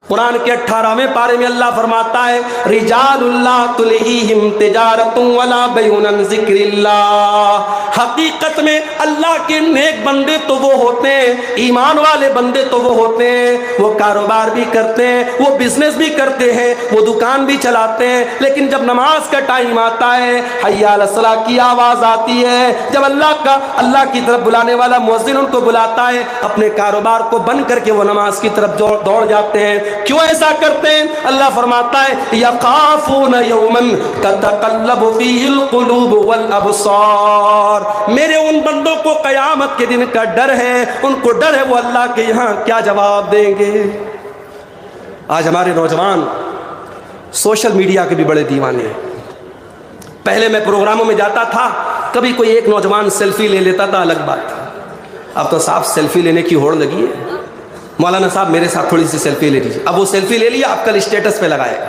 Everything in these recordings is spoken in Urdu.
قرآن کے 18ویں پارے میں اللہ فرماتا ہے رجال اللہ تلہیہم تجارت ولا بیع عن ذکر اللہ، حقیقت میں اللہ کے نیک بندے تو وہ ہوتے ہیں، ایمان والے بندے تو وہ ہوتے ہیں، وہ کاروبار بھی کرتے ہیں، وہ بزنس بھی کرتے ہیں، وہ دکان بھی چلاتے ہیں، لیکن جب نماز کا ٹائم آتا ہے، حی علی الصلاۃ کی آواز آتی ہے، جب اللہ کی طرف بلانے والا مؤذن ان کو بلاتا ہے، اپنے کاروبار کو بند کر کے وہ نماز کی طرف دوڑ جاتے ہیں۔ کیوں ایسا کرتے ہیں؟ اللہ فرماتا ہے یخافون یوما تتقلب فیہ القلوب والابصار، میرے ان بندوں کو قیامت کے دن کا ڈر ہے، ان کو ڈر ہے وہ اللہ کے یہاں کیا جواب دیں گے۔ آج ہمارے نوجوان سوشل میڈیا کے بھی بڑے دیوانے ہیں۔ پہلے میں پروگراموں میں جاتا تھا، کبھی کوئی ایک نوجوان سیلفی لے لیتا تھا، الگ بات تھا، اب تو صاحب سیلفی لینے کی ہوڑ لگی ہے۔ مولانا صاحب میرے ساتھ تھوڑی سی سیلفی لے لیجیے، اب وہ سیلفی لے لیا، اب کل اسٹیٹس پہ لگائے گا،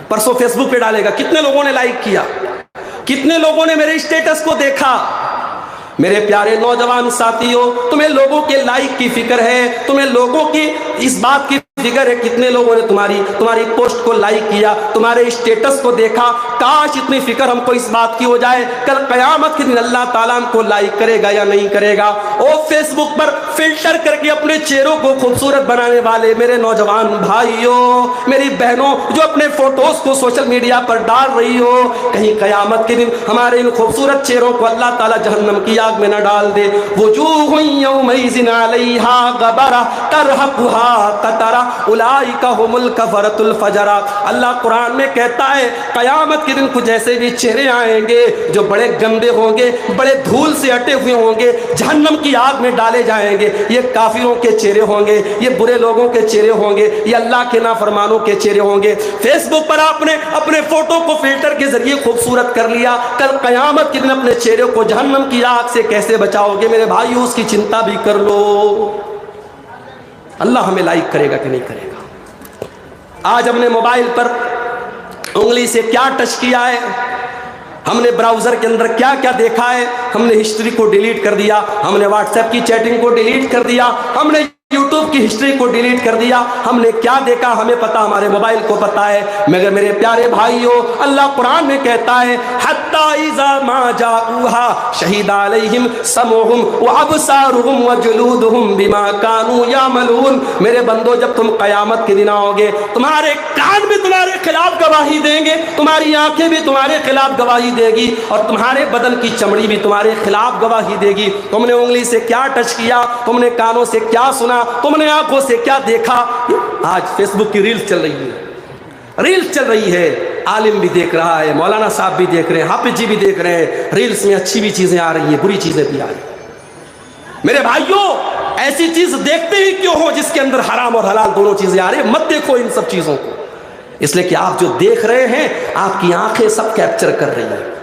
پرسوں فیس بک پہ ڈالے گا، کتنے لوگوں نے لائک کیا، کتنے لوگوں نے میرے اسٹیٹس کو دیکھا۔ میرے پیارے نوجوان ساتھیوں، تمہیں لوگوں کے لائک کی فکر ہے، تمہیں لوگوں کی اس بات کی فکر ہے کتنے لوگوں نے تمہاری پوسٹ کو لائک کیا، تمہارے اسٹیٹس کو دیکھا۔ کاش اتنی فکر ہم کو اس بات کی ہو جائے کل قیامت کے دن اللہ تعالیٰ ہم کو لائک کرے گا یا نہیں کرے گا۔ اور فیس بک پر فلٹر کر کے اپنے چہروں کو خوبصورت بنانے والے میرے نوجوان بھائیوں، میری بہنوں جو اپنے فوٹوز کو سوشل میڈیا پر ڈال رہی ہو، کہیں قیامت کے دن ہمارے ان خوبصورت چہروں کو اللہ تعالیٰ جہنم کی آگ میں نہ ڈال دے۔ وجوہ یومئذ علیہا غبرہ ترہقہا قترہ اولئک ھم الکفرۃ الفجرہ۔ اللہ قرآن میں کہتا ہے قیامت کے دن کچھ ایسے بھی چہرے آئیں گے جو بڑے گندے ہوں گے، بڑے دھول سے اٹے ہوئے ہوں گے، جہنم کی آگ میں ڈالے جائیں گے۔ یہ کافروں کے چہرے ہوں گے، یہ برے لوگوں کے چہرے ہوں گے، یہ اللہ کے نافرمانوں کے چہرے ہوں گے۔ فیس بک پر آپ نے اپنے فوٹو کو فلٹر کے ذریعے خوبصورت کر لیا، کل قیامت کے دن اپنے چہرے کو جہنم کی آگ سے کیسے بچاؤ گے؟ میرے بھائیو اس کی چنتا بھی کر لو، اللہ ہمیں لائک کرے گا کہ نہیں کرے گا۔ آج ہم نے موبائل پر انگلی سے کیا ٹچ کیا ہے، ہم نے براؤزر کے اندر کیا کیا دیکھا ہے، ہم نے ہسٹری کو ڈیلیٹ کر دیا، ہم نے واٹس ایپ کی چیٹنگ کو ڈیلیٹ کر دیا، ہم نے یوٹیوب کی ہسٹری کو ڈیلیٹ کر دیا، ہم نے کیا دیکھا ہمیں پتا، ہمارے موبائل کو پتا ہے۔ مگر میرے پیارے بھائیوں، اللہ قرآن میں کہتا ہے حتی اذا ما جاؤہا شہید علیہم سمعہم وابصارہم وجلودہم بما کانوا یعملون۔ میرے بندو جب تم قیامت کے دن آؤ گے، تمہارے کان بھی تمہارے خلاف گواہی دیں گے، تمہاری آنکھیں بھی تمہارے خلاف گواہی دے گی، اور تمہارے بدن کی چمڑی بھی تمہارے خلاف گواہی دے گی۔ تم نے انگلی سے کیا ٹچ کیا، تم نے کانوں سے کیا سنا، تم نے آنکھوں سے کیا دیکھا۔ آج فیس بک کی ریلز چل رہی ہے، ریلز چل رہی ہے، عالم بھی دیکھ رہا ہے، مولانا صاحب بھی دیکھ رہے ہیں، حافظ جی بھی دیکھ رہے ہیں، ریلز میں اچھی بھی چیزیں آ رہی ہیں، بری چیزیں بھی آ رہی ہیں۔ میرے بھائیوں ایسی چیز دیکھتے ہی کیوں ہو جس کے اندر حرام اور حلال دونوں چیزیں آ رہی ہیں؟ مت دیکھو ان سب چیزوں کو، اس لیے کہ آپ جو دیکھ رہے ہیں آپ کی آنکھیں سب کیپچر کر رہی ہیں۔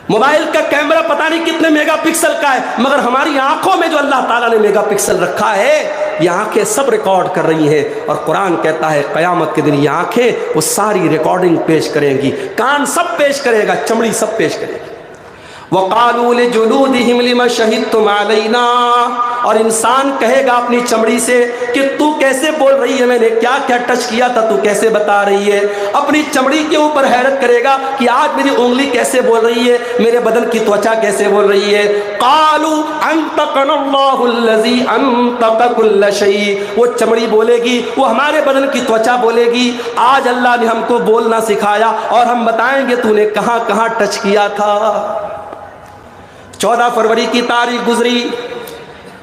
موبائل کا کیمرہ پتہ نہیں کتنے میگا پکسل کا ہے، مگر ہماری آنکھوں میں جو اللہ تعالیٰ نے میگا پکسل رکھا ہے، یہ آنکھیں سب ریکارڈ کر رہی ہیں، اور قرآن کہتا ہے قیامت کے دن یہ آنکھیں وہ ساری ریکارڈنگ پیش کریں گی، کان سب پیش کرے گا، چمڑی سب پیش کرے گی۔ وَقَالُوا لِجُلُودِهِمْ لِمَ شَهِدتُّمْ عَلَيْنَا، اور انسان کہے گا اپنی چمڑی سے کہ تو کیسے بول رہی ہے، میں نے کیا کیا ٹچ کیا تھا تو کیسے بتا رہی ہے۔ اپنی چمڑی کے اوپر حیرت کرے گا کہ آج میری انگلی کیسے بول رہی ہے، میرے بدن کی توچا کیسے بول رہی ہے۔ قَالُوا أَنطَقَنَا اللَّهُ الَّذِي أَنطَقَ كُلَّ شَيْءٍ، وہ چمڑی بولے گی، وہ ہمارے بدن کی توچا بولے گی، آج اللہ نے ہم کو بولنا سکھایا اور ہم بتائیں گے تو نے کہاں کہاں ٹچ کیا تھا۔ 14 فروری کی تاریخ گزری،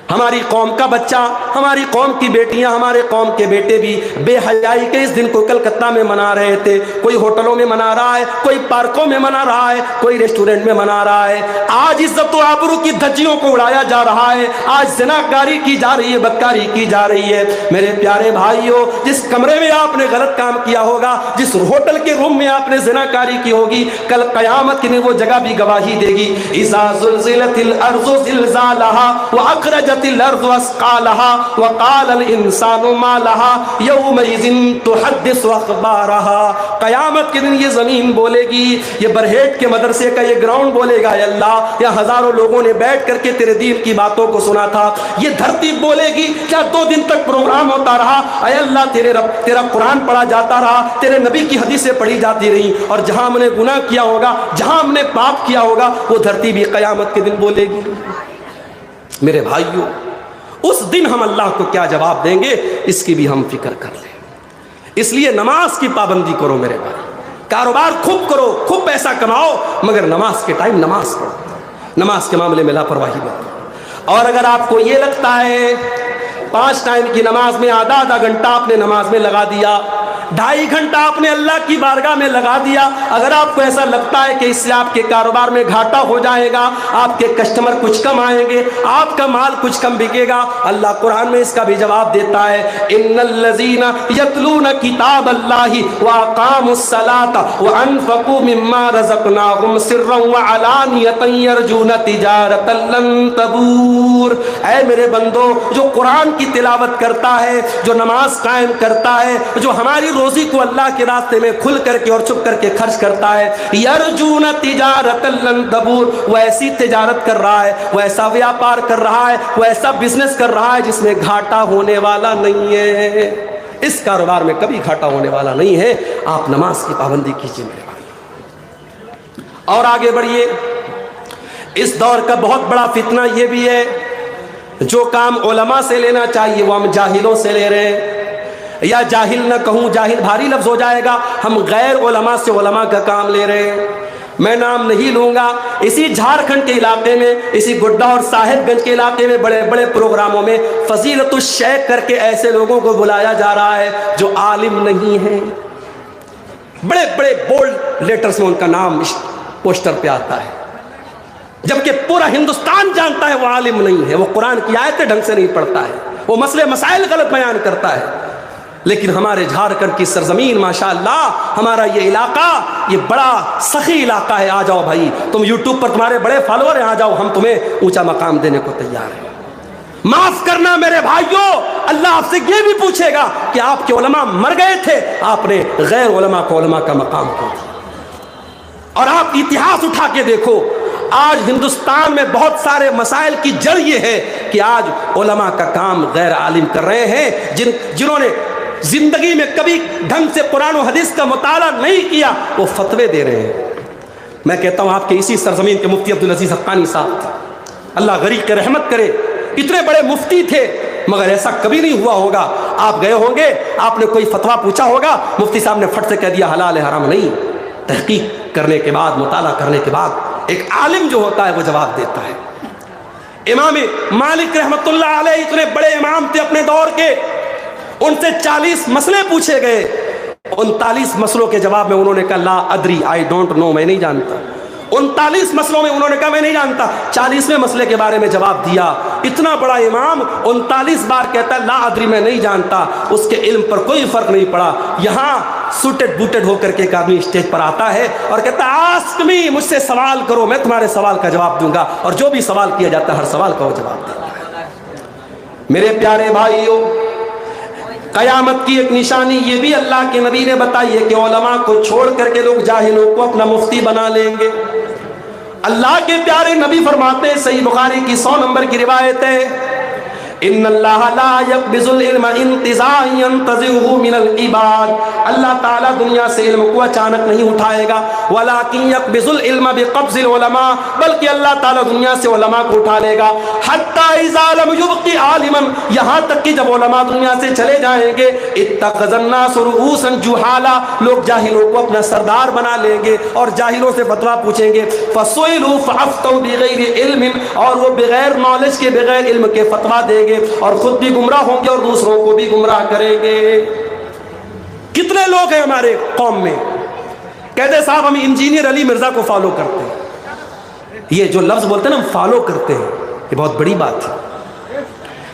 ہماری قوم کا بچہ، ہماری قوم کی بیٹیاں، ہمارے قوم کے بیٹے بھی بے حیائی کے اس دن کو کلکتہ میں منا رہے تھے۔ کوئی ہوٹلوں میں منا رہا ہے، کوئی پارکوں میں منا رہا ہے، کوئی ریسٹورنٹ میں منا رہا ہے۔ آج عزت و آبرو کی دھجیوں کو اڑایا جا رہا ہے، آج زناکاری کی جا رہی ہے، بدکاری کی جا رہی ہے۔ میرے پیارے بھائیوں، جس کمرے میں آپ نے غلط کام کیا ہوگا، جس ہوٹل کے روم میں آپ نے زناکاری کی ہوگی، کل قیامت کے دن وہ جگہ بھی گواہی دے گی۔ اذا زلزلت الارض زلزالها واخرجت وحملت الارض واثقالها وقال الانسان ما لها يومئذ تحدث اخبارها. قیامت کے دن یہ زمین بولے گی, یہ برہیٹ کے مدرسے کا یہ گراؤنڈ بولے گا, اے اللہ یا ہزاروں لوگوں نے بیٹھ کر کے تیرے دین کی باتوں کو سنا تھا. یہ دھرتی بولے گی کیا 2 دن تک پروگرام ہوتا رہا, اے اللہ تیرے رب تیرا قرآن پڑھا جاتا رہا, تیرے نبی کی حدیثیں پڑھی جاتی رہی, اور جہاں ہم نے گناہ کیا ہوگا, جہاں ہم نے پاپ کیا ہوگا, وہ دھرتی بھی قیامت کے دن بولے گی. میرے بھائیوں, اس دن ہم اللہ کو کیا جواب دیں گے, اس کی بھی ہم فکر کر لیں. اس لیے نماز کی پابندی کرو میرے بھائی. کاروبار خوب کرو, خوب پیسہ کماؤ, مگر نماز کے ٹائم نماز پڑھو. نماز کے معاملے میں لاپرواہی مت کرو. اور اگر آپ کو یہ لگتا ہے 5 ٹائم کی نماز میں آدھا گھنٹہ آپ نے نماز میں لگا دیا, 2.5 گھنٹہ آپ نے اللہ کی بارگاہ میں لگا دیا, اگر آپ کو ایسا لگتا ہے کہ اس سے آپ کے کاروبار میں گھاٹا ہو جائے گا, آپ کے کسٹمر کچھ کم آئیں گے, آپ کا مال کچھ کم بکے گا, اللہ قرآن میں اس کا بھی جواب دیتا ہے, ان الذین یتلون کتاب اللہ واقاموا الصلاۃ وانفقوا مما رزقناہم سرا وعلانیۃ یرجون تجارۃ لن تبور. اے میرے بندو, جو قرآن کی تلاوت کرتا ہے, جو نماز قائم کرتا ہے, جو ہماری روزی کو اللہ کے راستے میں کھل کر کے اور چھپ کر کے خرچ کرتا ہے, یرجون تجارت لن تبور, وہ ایسی تجارت کر رہا ہے, وہ ایسا ویاپار کر رہا ہے, وہ ایسا بزنس کر رہا ہے جس میں گھاٹا ہونے والا نہیں ہے. اس کاروبار میں کبھی گھاٹا ہونے والا نہیں ہے. آپ نماز کی پابندی کیجیے میرے بھائی. اور آگے بڑھیے. اس دور کا بہت بڑا فتنہ یہ بھی ہے, جو کام علماء سے لینا چاہیے وہ ہم جاہلوں سے لے رہے ہیں. یا جاہل نہ کہوں, جاہل بھاری لفظ ہو جائے گا, ہم غیر علماء سے علماء کا کام لے رہے ہیں. میں نام نہیں لوں گا. اسی جھارکھنڈ کے علاقے میں, اسی گڈا اور صاحب گنج کے علاقے میں بڑے بڑے پروگراموں میں فضیلت الشیخ کر کے ایسے لوگوں کو بلایا جا رہا ہے جو عالم نہیں ہیں. بڑے بڑے بولڈ لیٹرز میں ان کا نام پوسٹر پہ آتا ہے, جبکہ پورا ہندوستان جانتا ہے وہ عالم نہیں ہے, وہ قرآن کی آیتیں ڈھنگ سے نہیں پڑھتا ہے, وہ مسئلے مسائل غلط بیان کرتا ہے. لیکن ہمارے جھارکھنڈ کی سرزمین ماشاءاللہ, ہمارا یہ علاقہ یہ بڑا سخی علاقہ ہے. آ جاؤ بھائی, تم یوٹیوب پر تمہارے بڑے فالوور ہیں, آ جاؤ, ہم تمہیں اونچا مقام دینے کو تیار ہیں. معاف کرنا میرے بھائیوں, اللہ آپ سے یہ بھی پوچھے گا کہ آپ کے علماء مر گئے تھے, آپ نے غیر علماء کو علماء کا مقام کیوں دیا. اور آپ اتہاس اٹھا کے دیکھو, آج ہندوستان میں بہت سارے مسائل کی جڑ یہ ہے کہ آج علماء کا کام غیر عالم کر رہے ہیں, جنہوں نے زندگی میں کبھی ڈھنگ سے قرآن و حدیث کا مطالعہ نہیں کیا, وہ فتوے دے رہے ہیں. میں کہتا ہوں آپ کے اسی سرزمین کے مفتی عبدالعزیز حقانی صاحب تھے, اللہ غریق کے رحمت کرے, اتنے بڑے مفتی تھے, مگر ایسا کبھی نہیں ہوا ہوگا. آپ گئے ہوں گے, آپ نے کوئی فتویٰ پوچھا ہوگا, مفتی صاحب نے پھٹ سے کہہ دیا حلال ہے حرام نہیں. تحقیق کرنے کے بعد, مطالعہ کرنے کے بعد ایک عالم جو ہوتا ہے وہ جواب دیتا ہے. امام مالک رحمت اللہ علیہ اتنے بڑے امام تھے اپنے دور کے, ان سے 40 مسئلے پوچھے گئے, 39 مسئلوں کے جواب میں انہوں نے کہا لا ادری, آئی ڈونٹ نو, میں نہیں جانتا. 39 مسئلوں میں انہوں نے کہا میں نہیں جانتا. 40ویں مسئلے کے بارے میں جواب دیا. اتنا بڑا امام 39 بار کہتا ہے لا ادری, میں نہیں جانتا, اس کے علم پر کوئی فرق نہیں پڑا. یہاں سوٹڈ بوٹڈ ہو کر کے ایک آدمی اسٹیج پر آتا ہے اور کہتا ہے آسک می, مجھ سے سوال کرو, میں تمہارے سوال کا جواب دوں گا. اور جو بھی سوال کیا جاتا ہے ہر سوال کا وہ جواب دیتا ہے. میرے پیارے بھائیوں, قیامت کی ایک نشانی یہ بھی اللہ کے نبی نے بتائی ہے کہ علماء کو چھوڑ کر کے لوگ جاہلوں کو اپنا مفتی بنا لیں گے. اللہ کے پیارے نبی فرماتے ہیں, صحیح بخاری کی 100 نمبر کی روایت ہے, ان اللہ لا يقبض العلم انتزاعا ينتزعه من العباد. اللہ تعالیٰ دنیا سے علم کو اچانک نہیں اٹھائے گا, ولكن يقبض العلم بقبض العلماء, بلکہ اللہ تعالیٰ دنیا سے علماء کو اٹھا لے گا. حتى اذا لم يبق عالما, یہاں تک کہ جب علماء دنیا سے چلے جائیں گے, اتخذ الناس رؤوسا جهالا, لوگ جاہلوں کو اپنا سردار بنا لیں گے اور جاہلوں سے فتویٰ پوچھیں گے. فسئلوا فافتوا بغیر علم, اور وہ بغیر نالج کے, بغیر علم کے فتویٰ دیں گے اور خود بھی گمراہ ہوں گے اور دوسروں کو بھی گمراہ کریں گے. کتنے لوگ ہیں ہمارے قوم میں کہتے صاحب ہم انجینئر علی مرزا کو فالو کرتے ہیں. یہ جو لفظ بولتے ہیں نا ہم فالو کرتے ہیں, یہ بہت بڑی بات ہے.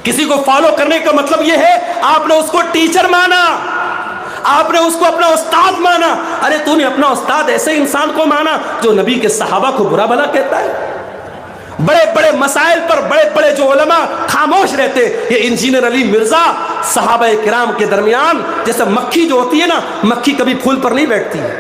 کسی کو فالو کرنے کا مطلب یہ ہے آپ نے اس کو ٹیچر مانا, آپ نے اس کو اپنا استاد مانا. ارے تو نے اپنا استاد ایسے انسان کو مانا جو نبی کے صحابہ کو برا بھلا کہتا ہے, بڑے بڑے مسائل پر بڑے بڑے جو علماء خاموش رہتے، یہ انجینئر علی مرزا صحابہ کرام کے درمیان، جیسے مکھی جو ہوتی ہے نا، مکھی کبھی پھول پر نہیں بیٹھتی ہے،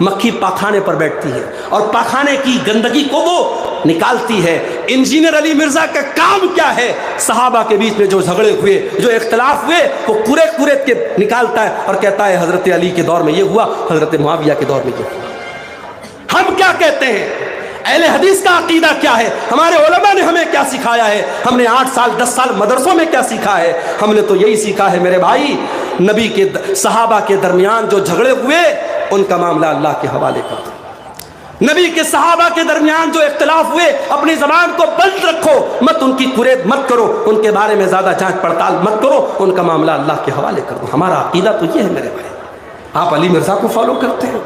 مکھی پاخانے پر بیٹھتی ہے اور پاخانے کی گندگی کو وہ نکالتی ہے۔ انجینئر علی مرزا کا کام کیا ہے؟ صحابہ کے بیچ میں جو جھگڑے ہوئے، جو اختلاف ہوئے، وہ کوریت کے نکالتا ہے اور کہتا ہے حضرت علی کے دور میں یہ ہوا، حضرت معاویہ کے دور میں یہ ہوا۔ ہم کیا کہتے ہیں؟ اہل حدیث کا عقیدہ کیا ہے؟ ہمارے علماء نے ہمیں کیا سکھایا ہے؟ ہم نے 8 سال 10 سال مدرسوں میں کیا سیکھا ہے؟ ہم نے تو یہی سیکھا ہے میرے بھائی، نبی کے صحابہ کے درمیان جو جھگڑے ہوئے ان کا معاملہ اللہ کے حوالے کر دو، نبی کے صحابہ کے درمیان جو اختلاف ہوئے اپنی زبان کو بند رکھو، مت ان کی کوریت مت کرو، ان کے بارے میں زیادہ جانچ پڑتال مت کرو، ان کا معاملہ اللہ کے حوالے کر دو۔ ہمارا عقیدہ تو یہ ہے میرے بھائی۔ آپ علی مرزا کو فالو کرتے ہیں؟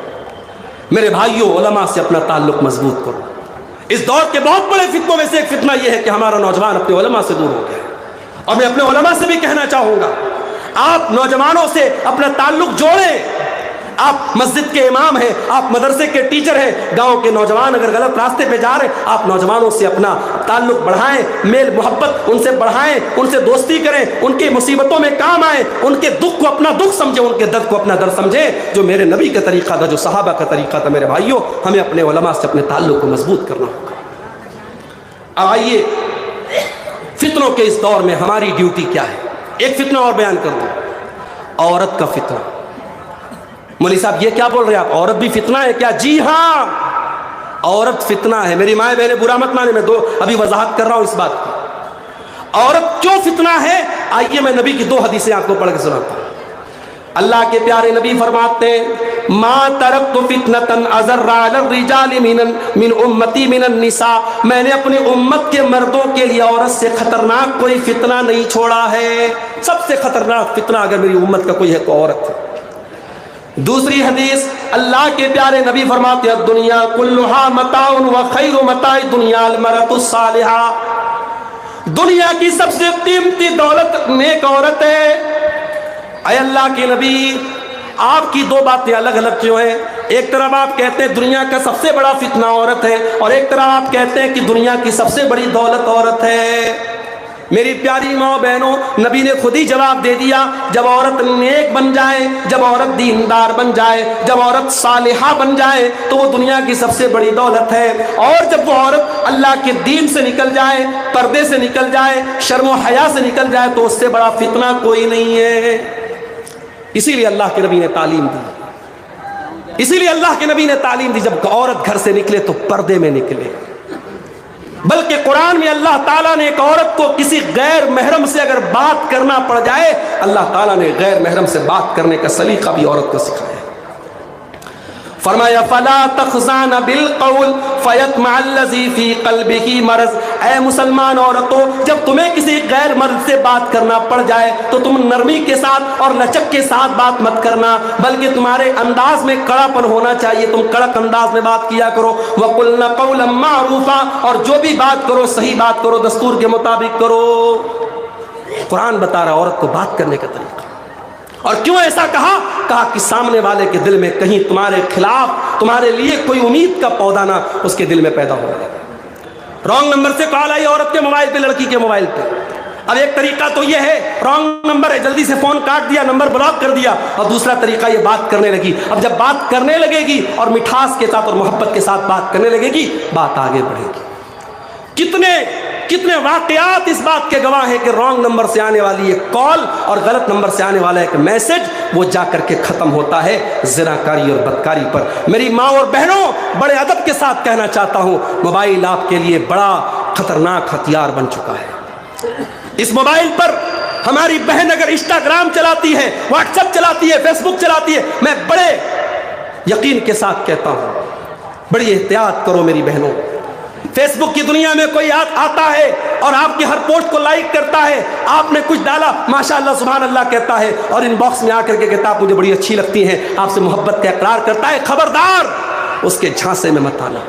میرے بھائیوں، علماء سے اپنا تعلق مضبوط کرو۔ اس دور کے بہت بڑے فتنوں میں سے ایک فتنہ یہ ہے کہ ہمارا نوجوان اپنے علماء سے دور ہو گیا ہے، اور میں اپنے علماء سے بھی کہنا چاہوں گا، آپ نوجوانوں سے اپنا تعلق جوڑیں۔ آپ مسجد کے امام ہیں، آپ مدرسے کے ٹیچر ہیں، گاؤں کے نوجوان اگر غلط راستے پہ جا رہے ہیں، آپ نوجوانوں سے اپنا تعلق بڑھائیں، میل محبت ان سے بڑھائیں، ان سے دوستی کریں، ان کی مصیبتوں میں کام آئیں، ان کے دکھ کو اپنا دکھ سمجھیں، ان کے درد کو اپنا درد سمجھیں۔ جو میرے نبی کا طریقہ تھا، جو صحابہ کا طریقہ تھا، میرے بھائیوں، ہمیں اپنے علماء سے اپنے تعلق کو مضبوط کرنا ہوگا۔ اب آئیے، فتنوں کے اس دور میں ہماری ڈیوٹی کیا ہے؟ ایک فتنہ اور بیان کر دوں، عورت کا فتنہ۔ مولوی صاحب یہ کیا بول رہے ہیں آپ؟ عورت بھی فتنہ ہے کیا؟ جی ہاں، عورت فتنہ ہے۔ میری مائیں بہنیں برا مت مانے، میں ابھی وضاحت کر رہا ہوں اس بات کی۔ عورت کیوں فتنہ ہے؟ آئیے میں نبی کی 2 حدیثیں آپ کو پڑھ کے سناتا ہوں۔ اللہ کے پیارے نبی فرماتے ہیں، ما ترکت فتنة اضر علی الرجال من امتی من النساء، میں نے اپنی امت کے مردوں کے لیے عورت سے خطرناک کوئی فتنہ نہیں چھوڑا ہے۔ سب سے خطرناک فتنہ اگر میری امت کا کوئی ہے تو عورت ہے۔ دوسری حدیث، اللہ کے پیارے نبی فرماتے ہیں، الدنیا کلھا متاع وخیر متاع الدنیا المرأة الصالحہ، دنیا کی سب سے قیمتی دولت نیک عورت ہے۔ اے اللہ کے نبی، آپ کی 2 باتیں الگ الگ کیوں ہیں؟ ایک طرف آپ کہتے ہیں دنیا کا سب سے بڑا فتنہ عورت ہے، اور ایک طرف آپ کہتے ہیں کہ دنیا کی سب سے بڑی دولت عورت ہے۔ میری پیاری ماں بہنوں، نبی نے خود ہی جواب دے دیا، جب عورت نیک بن جائے، جب عورت دیندار بن جائے، جب عورت صالحہ بن جائے تو وہ دنیا کی سب سے بڑی دولت ہے، اور جب وہ عورت اللہ کے دین سے نکل جائے، پردے سے نکل جائے، شرم و حیا سے نکل جائے تو اس سے بڑا فتنہ کوئی نہیں ہے۔ اسی لیے اللہ کے نبی نے تعلیم دی، اسی لیے اللہ کے نبی نے تعلیم دی، جب عورت گھر سے نکلے تو پردے میں نکلے۔ بلکہ قرآن میں اللہ تعالیٰ نے ایک عورت کو کسی غیر محرم سے اگر بات کرنا پڑ جائے، اللہ تعالیٰ نے غیر محرم سے بات کرنے کا سلیقہ بھی عورت کو سکھایا۔ فرمایا فلا تخضعن بالقول فیطمع الذی فی قلبہ مرض، اے مسلمان عورتوں، جب تمہیں کسی غیر مرد سے بات کرنا پڑ جائے تو تم نرمی کے ساتھ اور لچک کے ساتھ بات مت کرنا، بلکہ تمہارے انداز میں کڑا پن ہونا چاہیے، تم کڑک انداز میں بات کیا کرو۔ وقلن قولا معروفا، اور جو بھی بات کرو صحیح بات کرو، دستور کے مطابق کرو۔ قرآن بتا رہا عورت کو بات کرنے کا طریقہ۔ اور کیوں ایسا کہا؟ کہا کہ سامنے والے کے دل میں کہیں تمہارے خلاف، تمہارے لیے کوئی امید کا پودا نہ اس کے دل میں پیدا ہو جائے۔ رانگ نمبر سے کال آئی عورت کے موبائل پہ، لڑکی کے موبائل پہ۔ اب ایک طریقہ تو یہ ہے، رانگ نمبر ہے، جلدی سے فون کاٹ دیا، نمبر بلاک کر دیا، اور دوسرا طریقہ یہ بات کرنے لگی۔ اب جب بات کرنے لگے گی اور مٹھاس کے ساتھ اور محبت کے ساتھ بات کرنے لگے گی، بات آگے بڑھے گی۔ کتنے واقعات اس بات کے گواہ ہیں کہ رانگ نمبر سے آنے والی ایک کال اور غلط نمبر سے آنے والا ایک میسج وہ جا کر کے ختم ہوتا ہے زناکاری اور بدکاری پر۔ میری ماں اور بہنوں، بڑے ادب کے ساتھ کہنا چاہتا ہوں، موبائل آپ کے لیے بڑا خطرناک ہتھیار بن چکا ہے۔ اس موبائل پر ہماری بہن اگر انسٹاگرام چلاتی ہے، واٹس ایپ چلاتی ہے، فیس بک چلاتی ہے، میں بڑے یقین کے ساتھ کہتا ہوں، بڑی احتیاط کرو میری بہنوں۔ فیس بک کی دنیا میں کوئی آتا ہے اور آپ کی ہر پوسٹ کو لائک کرتا ہے، آپ نے کچھ ڈالا، ماشاءاللہ سبحان اللہ کہتا ہے، اور ان باکس میں آ کر کے کہتا ہے آپ مجھے بڑی اچھی لگتی ہیں، آپ سے محبت کا اقرار کرتا ہے۔ خبردار، اس کے جھانسے میں مت آنا۔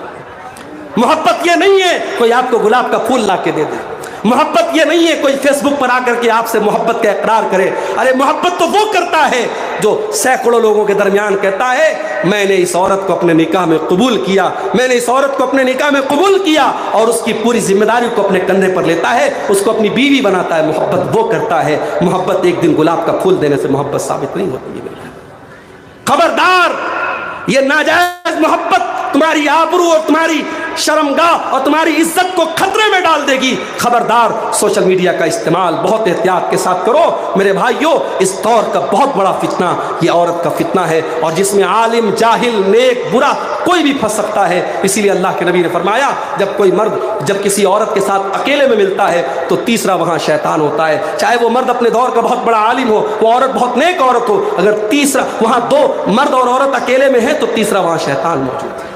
محبت یہ نہیں ہے کوئی آپ کو گلاب کا پھول لا کے دے دے، محبت یہ نہیں ہے کوئی فیس بک پر آ کر کے آپ سے محبت کا اقرار کرے. ارے محبت تو وہ کرتا ہے جو سینکڑوں لوگوں کے درمیان کہتا ہے میں نے اس عورت کو اپنے نکاح میں قبول کیا, میں نے اس عورت کو اپنے نکاح میں قبول کیا, اور اس کی پوری ذمہ داری کو اپنے کندھے پر لیتا ہے, اس کو اپنی بیوی بناتا ہے. محبت وہ کرتا ہے. محبت ایک دن گلاب کا پھول دینے سے محبت ثابت نہیں ہوتی ہے. خبردار, یہ ناجائز محبت تمہاری آبرو اور تمہاری شرمگاہ اور تمہاری عزت کو خطرے میں ڈال دے گی. خبردار, سوشل میڈیا کا استعمال بہت احتیاط کے ساتھ کرو میرے بھائیوں. اس دور کا بہت بڑا فتنہ یہ عورت کا فتنہ ہے, اور جس میں عالم, جاہل, نیک, برا کوئی بھی پھنس سکتا ہے. اسی لیے اللہ کے نبی نے فرمایا جب کوئی مرد جب کسی عورت کے ساتھ اکیلے میں ملتا ہے تو تیسرا وہاں شیطان ہوتا ہے. چاہے وہ مرد اپنے دور کا بہت بڑا عالم ہو, وہ عورت بہت نیک عورت ہو, اگر تیسرا وہاں دو مرد اور عورت اکیلے میں ہے تو تیسرا وہاں شیطان موجود ہے.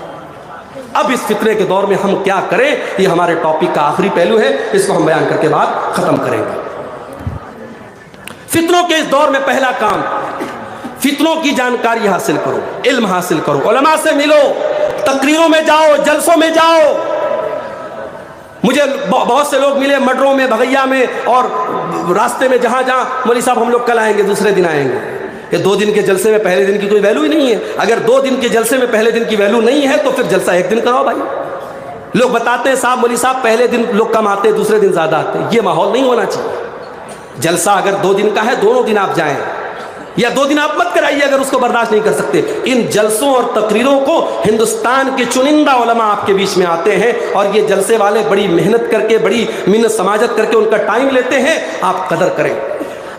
اب اس فتنے کے دور میں ہم کیا کریں, یہ ہمارے ٹاپک کا آخری پہلو ہے, اس کو ہم بیان کر کے بعد ختم کریں گے. فتنوں کے اس دور میں پہلا کام, فتنوں کی جانکاری حاصل کرو, علم حاصل کرو, علماء سے ملو, تقریروں میں جاؤ, جلسوں میں جاؤ. مجھے بہت سے لوگ ملے مڈروں میں, بھگیا میں, اور راستے میں جہاں جہاں مولوی صاحب ہم لوگ کل آئیں گے, دوسرے دن آئیں گے. کہ 2 دن کے جلسے میں پہلے دن کی کوئی ویلو ہی نہیں ہے. اگر 2 دن کے جلسے میں پہلے دن کی ویلو نہیں ہے تو پھر جلسہ 1 دن کراؤ بھائی. لوگ بتاتے ہیں صاحب مولوی صاحب پہلے دن لوگ کم آتے ہیں, دوسرے دن زیادہ آتے ہیں. یہ ماحول نہیں ہونا چاہیے. جلسہ اگر 2 دن کا ہے, دونوں دن آپ جائیں, یا 2 دن آپ مت کرائیے اگر اس کو برداشت نہیں کر سکتے. ان جلسوں اور تقریروں کو ہندوستان کے چنندہ علماء آپ کے بیچ میں آتے ہیں, اور یہ جلسے والے بڑی محنت کر کے, بڑی منت سماجت کر کے ان کا ٹائم لیتے ہیں. آپ قدر کریں.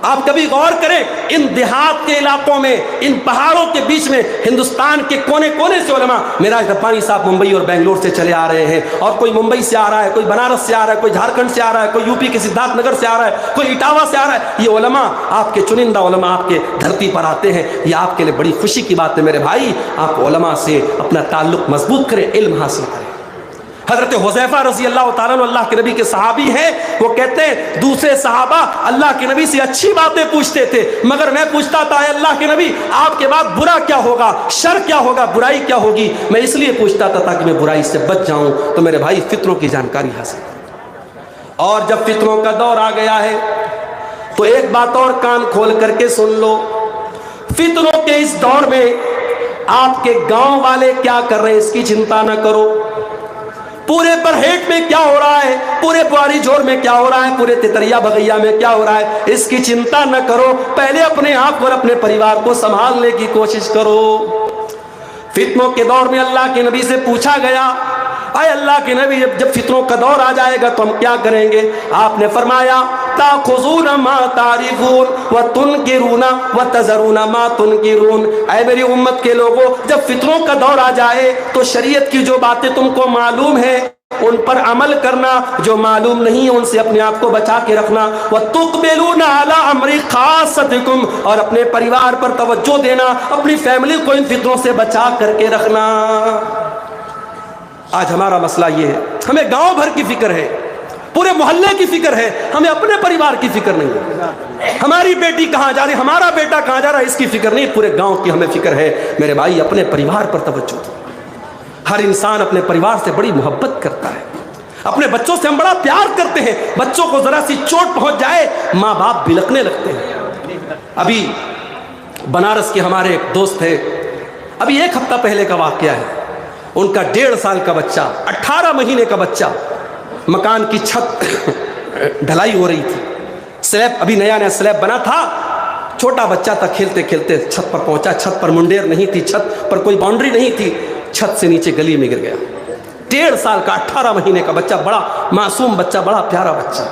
آپ کبھی غور کریں, ان دیہات کے علاقوں میں, ان پہاڑوں کے بیچ میں ہندوستان کے کونے کونے سے علماء, معراج ربانی صاحب ممبئی اور بنگلور سے چلے آ رہے ہیں, اور کوئی ممبئی سے آ رہا ہے, کوئی بنارس سے آ رہا ہے, کوئی جھارکھنڈ سے آ رہا ہے, کوئی یوپی کے سدھارتھ نگر سے آ رہا ہے, کوئی اٹاوا سے آ رہا ہے. یہ علماء آپ کے چنندہ علماء آپ کے دھرتی پر آتے ہیں. یہ آپ کے لیے بڑی خوشی کی بات ہے میرے بھائی. آپ علماء سے اپنا تعلق مضبوط کریں, علم حاصل کریں. حضرت حذیفہ رضی اللہ تعالیٰ عنہ اللہ کے نبی کے صحابی ہیں. وہ کہتے ہیں دوسرے صحابہ اللہ کے نبی سے اچھی باتیں پوچھتے تھے, مگر میں پوچھتا تھا اے اللہ کے نبی آپ کے بعد برا کیا ہوگا, شر کیا ہوگا, برائی کیا ہوگی. میں اس لیے پوچھتا تھا تاکہ میں برائی سے بچ جاؤں. تو میرے بھائی فتنوں کی جانکاری حاصل کریں. اور جب فتنوں کا دور آ گیا ہے تو ایک بات اور کان کھول کر کے سن لو. فتنوں کے اس دور میں آپ کے گاؤں والے کیا کر رہے ہیں اس کی چنتا نہ کرو. پورے برہیٹ میں کیا ہو رہا ہے, پورے بواری جوڑ میں کیا ہو رہا ہے, پورے تتریا بغیا میں کیا ہو رہا ہے, اس کی چنتا نہ کرو. پہلے اپنے آپ اور اپنے پریوار کو سنبھالنے کی کوشش کرو. فتنوں کے دور میں اللہ کے نبی سے پوچھا گیا اے اللہ کے نبی جب فتنوں کا دور آ جائے گا تو ہم کیا کریں گے. آپ نے فرمایا تاخذون ما تعرفون وتنکرون وتذرون ما تنکرون. اے میری امت کے لوگوں, جب فتنوں کا دور آ جائے تو شریعت کی جو باتیں تم کو معلوم ہے ان پر عمل کرنا, جو معلوم نہیں ان سے اپنے آپ کو بچا کے رکھنا. وتقبلون علی امر خاصتکم, اور اپنے پریوار پر توجہ دینا, اپنی فیملی کو ان فتنوں سے بچا کر کے رکھنا. آج ہمارا مسئلہ یہ ہے, ہمیں گاؤں بھر کی فکر ہے, پورے محلے کی فکر ہے, ہمیں اپنے پریوار کی فکر نہیں ہے. ہماری بیٹی کہاں جا رہی, ہمارا بیٹا کہاں جا رہا ہے, اس کی فکر نہیں, پورے گاؤں کی ہمیں فکر ہے. میرے بھائی اپنے پریوار پر توجہ دو. ہر انسان اپنے پریوار سے بڑی محبت کرتا ہے, اپنے بچوں سے ہم بڑا پیار کرتے ہیں. بچوں کو ذرا سی چوٹ پہنچ جائے ماں باپ بلکنے لگتے ہیں. ابھی بنارس کے ہمارے ایک دوست ہے, ابھی 1 ہفتہ پہلے کا واقعہ ہے. ان کا 1.5 سال کا بچہ, 18 مہینے کا بچہ, مکان کی چھت ڈھلائی ہو رہی تھی, سلیب ابھی نیا نیا سلیب بنا تھا, چھوٹا بچہ تھا, کھیلتے کھیلتے چھت پر پہنچا. چھت پر منڈیر نہیں تھی, چھت پر کوئی باؤنڈری نہیں تھی, چھت سے نیچے گلی میں گر گیا. 1.5 سال کا 18 مہینے کا بچہ, بڑا معصوم بچہ, بڑا پیارا بچہ.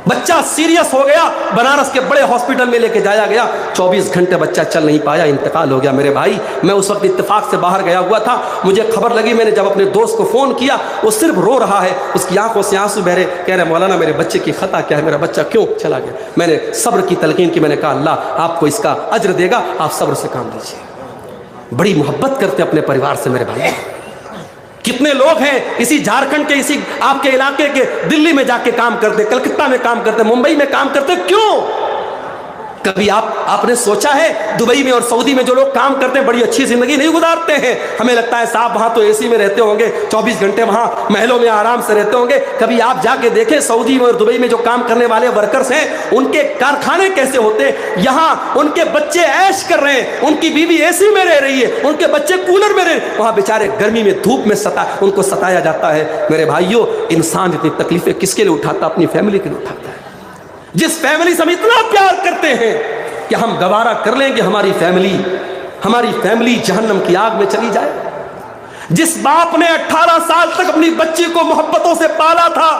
بچہ سیریس ہو گیا, بنارس کے بڑے ہاسپٹل میں لے کے جایا گیا. 24 گھنٹے بچہ چل نہیں پایا, انتقال ہو گیا. میرے بھائی میں اس وقت اتفاق سے باہر گیا ہوا تھا, مجھے خبر لگی, میں نے جب اپنے دوست کو فون کیا, وہ صرف رو رہا ہے, اس کی آنکھوں سے آنسو بہ رہے, کہہ رہے مولانا میرے بچے کی خطا کیا ہے, میرا بچہ کیوں چلا گیا. میں نے صبر کی تلقین کی, میں نے کہا اللہ آپ کو اس کا اجر دے گا, آپ صبر سے کام لیجیے. بڑی محبت کرتے اپنے پریوار سے میرے بھائی. کتنے لوگ ہیں اسی جھارکھنڈ کے, اسی آپ کے علاقے کے, دلی میں جا کے کام کرتے, کلکتہ میں کام کرتے, ممبئی میں کام کرتے. کیوں کبھی آپ نے سوچا ہے دبئی میں اور سعودی میں جو لوگ کام کرتے ہیں بڑی اچھی زندگی نہیں گزارتے ہیں؟ ہمیں لگتا ہے صاحب وہاں تو اے سی میں رہتے ہوں گے، 24 گھنٹے وہاں محلوں میں آرام سے رہتے ہوں گے۔ کبھی آپ جا کے دیکھیں سعودی میں اور دبئی میں جو کام کرنے والے ورکرز ہیں ان کے کارخانے کیسے ہوتے ہیں؟ یہاں ان کے بچے عیش کر رہے ہیں، ان کی بیوی اے سی میں رہ رہی ہے، ان کے بچے کولر میں رہ رہے ہیں، وہاں بیچارے گرمی میں دھوپ میں ان کو ستایا جاتا ہے۔ میرے بھائیوں، انسان اتنی تکلیفیں کس کے لیے اٹھاتا؟ اپنی فیملی کے لیے اٹھاتا ہے۔ جس فیملی سے ہم اتنا پیار کرتے ہیں کہ ہم گوارا کر لیں کہ ہماری فیملی جہنم کی آگ میں چلی جائے۔ جس باپ نے 18 سال تک اپنی بچی کو محبتوں سے پالا تھا،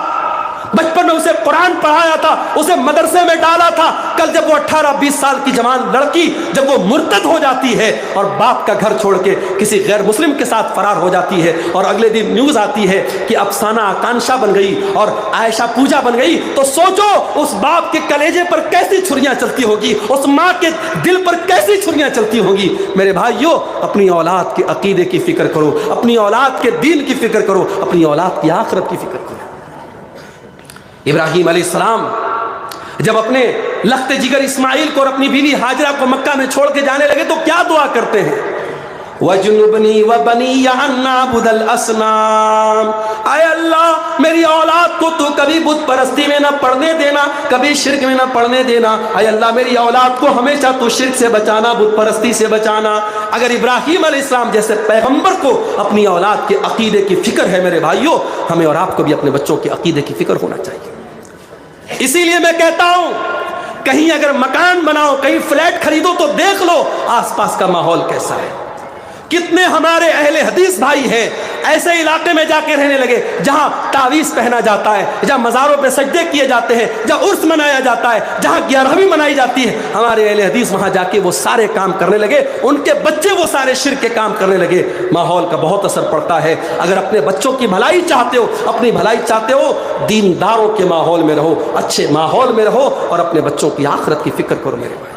بچپن میں اسے قرآن پڑھایا تھا، اسے مدرسے میں ڈالا تھا، کل جب وہ 18-20 سال کی جوان لڑکی جب وہ مرتد ہو جاتی ہے اور باپ کا گھر چھوڑ کے کسی غیر مسلم کے ساتھ فرار ہو جاتی ہے، اور اگلے دن نیوز آتی ہے کہ افسانہ آکانشا بن گئی اور عائشہ پوجا بن گئی، تو سوچو اس باپ کے کلیجے پر کیسی چھریاں چلتی ہوگی، اس ماں کے دل پر کیسی چھریاں چلتی ہوگی۔ میرے بھائیوں، اپنی اولاد کے عقیدے کی فکر کرو، اپنی اولاد کے دین کی فکر کرو، اپنی اولاد کی آخرت کی فکر کرو۔ ابراہیم علیہ السلام جب اپنے لخت جگر اسماعیل کو اور اپنی بیوی ہاجرہ کو مکہ میں چھوڑ کے جانے لگے تو کیا دعا کرتے ہیں؟ وَجُنُبْنِي وَبَنِيَّ أَن نَّعْبُدَ الْأَصْنَامَ، اے اللہ میری اولاد کو تو کبھی بت پرستی میں نہ پڑنے دینا، کبھی شرک میں نہ پڑنے دینا، اے اللہ میری اولاد کو ہمیشہ تو شرک سے بچانا، بت پرستی سے بچانا۔ اگر ابراہیم علیہ السلام جیسے پیغمبر کو اپنی اولاد کے عقیدے کی فکر ہے میرے بھائیوں، ہمیں اور آپ کو بھی اپنے بچوں کے عقیدے کی فکر ہونا چاہیے۔ اسی لیے میں کہتا ہوں کہیں اگر مکان بناؤ، کہیں فلیٹ خریدو تو دیکھ لو آس پاس کا ماحول کیسا ہے۔ کتنے ہمارے اہل حدیث بھائی ہیں ایسے علاقے میں جا کے رہنے لگے جہاں تعویذ پہنا جاتا ہے، جہاں مزاروں پہ سجدے کیے جاتے ہیں، جہاں عرس منایا جاتا ہے، جہاں 11ویں منائی جاتی ہے۔ ہمارے اہل حدیث وہاں جا کے وہ سارے کام کرنے لگے، ان کے بچے وہ سارے شرک کے کام کرنے لگے۔ ماحول کا بہت اثر پڑتا ہے۔ اگر اپنے بچوں کی بھلائی چاہتے ہو، اپنی بھلائی چاہتے ہو، دینداروں کے ماحول میں رہو، اچھے ماحول میں رہو اور اپنے بچوں کی آخرت کی فکر کرو میرے بھائی۔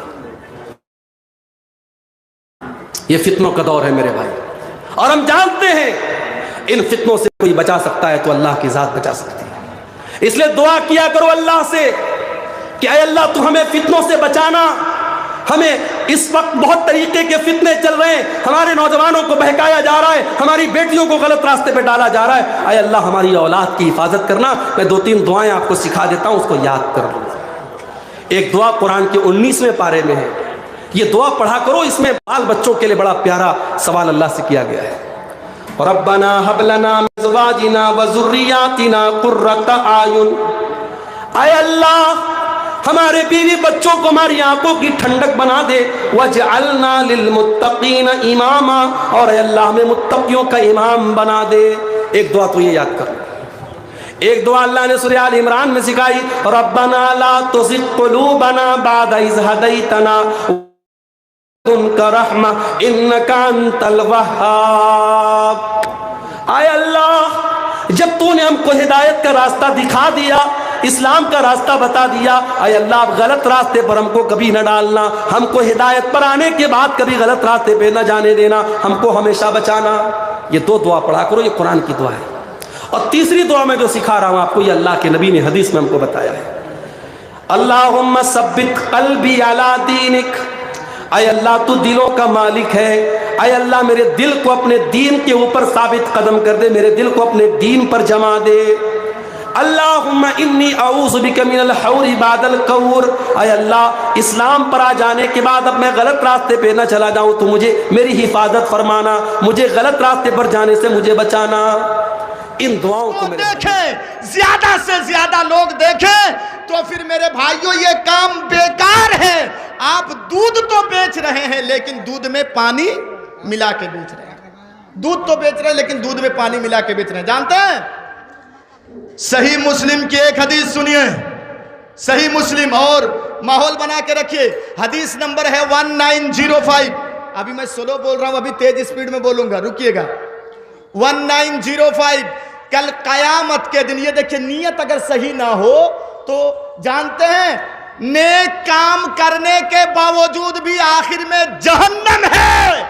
یہ فتنوں کا دور ہے میرے بھائی، اور ہم جانتے ہیں ان فتنوں سے کوئی بچا سکتا ہے تو اللہ کی ذات بچا سکتی ہے۔ اس لیے دعا کیا کرو اللہ سے کہ اے اللہ تو ہمیں فتنوں سے بچانا۔ ہمیں اس وقت بہت طریقے کے فتنے چل رہے ہیں، ہمارے نوجوانوں کو بہکایا جا رہا ہے، ہماری بیٹیوں کو غلط راستے پہ ڈالا جا رہا ہے۔ اے اللہ ہماری اولاد کی حفاظت کرنا۔ میں 2-3 دعائیں آپ کو سکھا دیتا ہوں، اس کو یاد کر لو۔ ایک دعا قرآن کے 19ویں پارے میں ہے، یہ دعا پڑھا کرو، اس میں بال بچوں کے لیے بڑا پیارا سوال اللہ سے کیا گیا ہے۔ ربنا هب لنا من ازواجنا وذرياتنا قرة اعین، اے اللہ ہمارے بیوی بچوں کو ہماری آنکھوں کی ٹھنڈک بنا دے، وجعلنا للمتقین اماما، اور اے اللہ ہمیں متقیوں کا امام بنا دے۔ ایک دعا تو یہ یاد کر۔ ایک دعا اللہ نے سورہ آل عمران میں سکھائی، ربنا لا تزغ قلوبنا بعد اذ ہدیتنا کا رحمہ انک انت الوہاب۔ اے اللہ جب تو نے ہم کو ہدایت کا راستہ دکھا دیا، اسلام کا راستہ بتا دیا، اے اللہ اب غلط راستے پر ہم کو کبھی نہ ڈالنا، ہم کو ہدایت پر آنے کے بعد کبھی غلط راستے پہ نہ جانے دینا، ہم کو ہمیشہ بچانا۔ یہ 2 دعا پڑھا کرو، یہ قرآن کی دعا ہے۔ اور تیسری دعا میں جو سکھا رہا ہوں آپ کو، یہ اللہ کے نبی نے حدیث میں ہم کو بتایا ہے، اللہم ثبت قلبی علی دینک، اے اللہ تو دلوں کا مالک ہے، اے اللہ میرے دل کو اپنے دین کے اوپر ثابت قدم کر دے، میرے دل کو اپنے دین پر جما دے۔ اللہم انی اعوذ بک من الحور بعد القور، اے اللہ اسلام پر آ جانے کے بعد اب میں غلط راستے پہ نہ چلا جاؤں، تو مجھے میری حفاظت فرمانا، مجھے غلط راستے پر جانے سے مجھے بچانا۔ ان دعاؤں کو دیکھیں، زیادہ سے زیادہ لوگ دیکھیں تو پھر میرے بھائیوں یہ کام بیکار ہے۔ آپ دودھ تو بیچ رہے ہیں لیکن دودھ میں پانی ملا کے بیچ رہے ہیں، دودھ تو بیچ رہے ہیں لیکن دودھ میں پانی ملا کے بیچ رہے ہیں۔ جانتے ہیں صحیح مسلم کی ایک حدیث سنیے، صحیح مسلم، اور ماحول بنا کے رکھیے، حدیث نمبر ہے 1905۔ ابھی میں سلو بول رہا ہوں، ابھی تیز اسپیڈ میں بولوں گا، رکیے گا۔ 1905، کل قیامت کے دن، یہ دیکھیں نیت اگر صحیح نہ ہو تو جانتے ہیں نیک کام کرنے کے باوجود بھی آخر میں جہنم ہے۔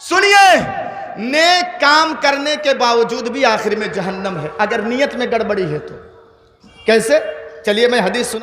سنیے، نیک کام کرنے کے باوجود بھی آخر میں جہنم ہے اگر نیت میں گڑبڑی ہے تو۔ کیسے؟ چلیے میں حدیث سنا